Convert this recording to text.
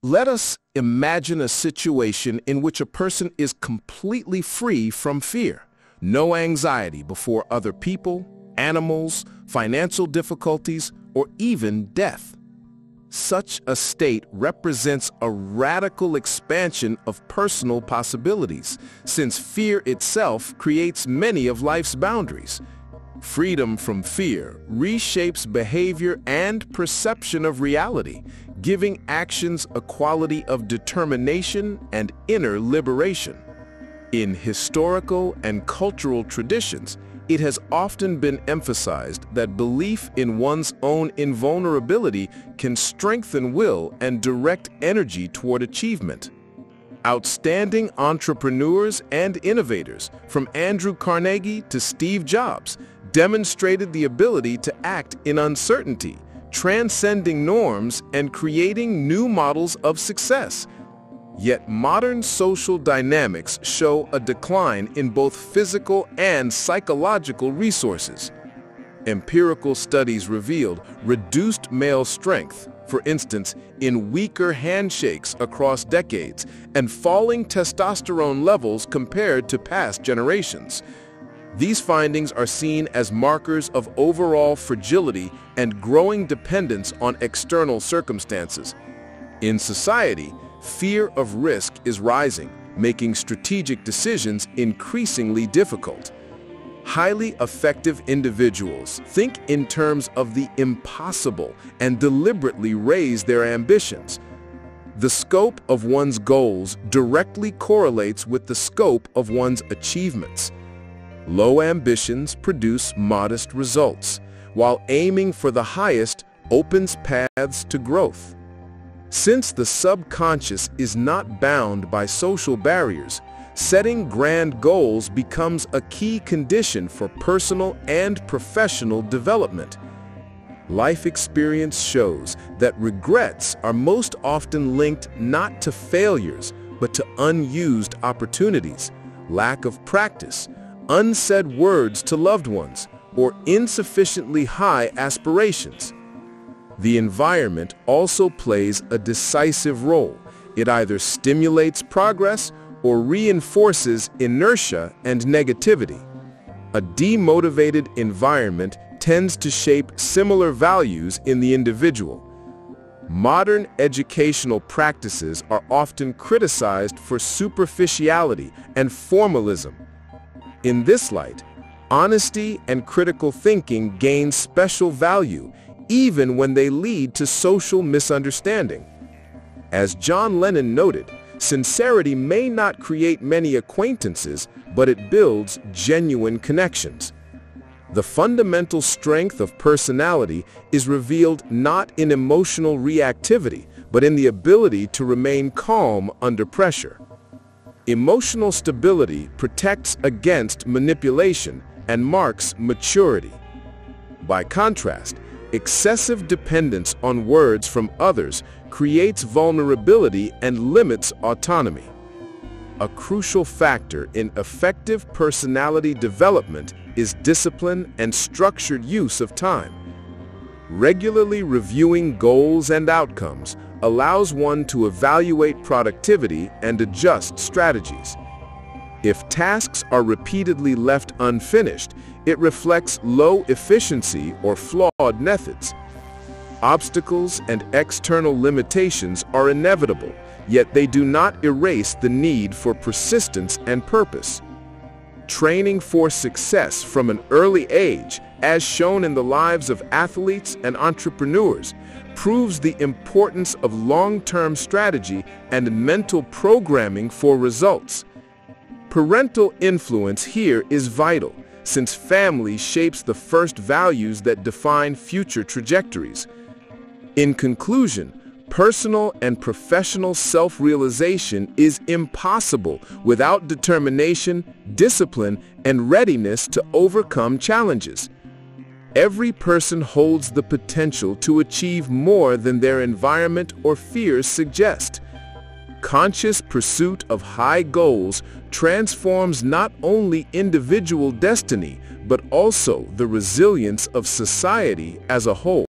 Let us imagine a situation in which a person is completely free from fear. No anxiety before other people, animals, financial difficulties, or even death. Such a state represents a radical expansion of personal possibilities, since fear itself creates many of life's boundaries. Freedom from fear reshapes behavior and perception of reality, giving actions a quality of determination and inner liberation. In historical and cultural traditions, it has often been emphasized that belief in one's own invulnerability can strengthen will and direct energy toward achievement. Outstanding entrepreneurs and innovators, from Andrew Carnegie to Steve Jobs, demonstrated the ability to act in uncertainty, transcending norms and creating new models of success. Yet modern social dynamics show a decline in both physical and psychological resources. Empirical studies revealed reduced male strength, for instance, in weaker handshakes across decades, and falling testosterone levels compared to past generations. These findings are seen as markers of overall fragility and growing dependence on external circumstances. In society, fear of risk is rising, making strategic decisions increasingly difficult. Highly effective individuals think in terms of the impossible and deliberately raise their ambitions. The scope of one's goals directly correlates with the scope of one's achievements. Low ambitions produce modest results, while aiming for the highest opens paths to growth. Since the subconscious is not bound by social barriers, setting grand goals becomes a key condition for personal and professional development. Life experience shows that regrets are most often linked not to failures, but to unused opportunities, lack of practice, unsaid words to loved ones, or insufficiently high aspirations. The environment also plays a decisive role. It either stimulates progress or reinforces inertia and negativity. A demotivated environment tends to shape similar values in the individual. Modern educational practices are often criticized for superficiality and formalism. In this light, honesty and critical thinking gain special value, even when they lead to social misunderstanding. As John Lennon noted, sincerity may not create many acquaintances, but it builds genuine connections. The fundamental strength of personality is revealed not in emotional reactivity, but in the ability to remain calm under pressure. Emotional stability protects against manipulation and marks maturity. By contrast, excessive dependence on words from others creates vulnerability and limits autonomy. A crucial factor in effective personality development is discipline and structured use of time. Regularly reviewing goals and outcomes allows one to evaluate productivity and adjust strategies. If tasks are repeatedly left unfinished, it reflects low efficiency or flawed methods. Obstacles and external limitations are inevitable, yet they do not erase the need for persistence and purpose. Training for success from an early age, as shown in the lives of athletes and entrepreneurs, proves the importance of long-term strategy and mental programming for results. Parental influence here is vital, since family shapes the first values that define future trajectories. In conclusion, personal and professional self-realization is impossible without determination, discipline, and readiness to overcome challenges. Every person holds the potential to achieve more than their environment or fears suggest. Conscious pursuit of high goals transforms not only individual destiny, but also the resilience of society as a whole.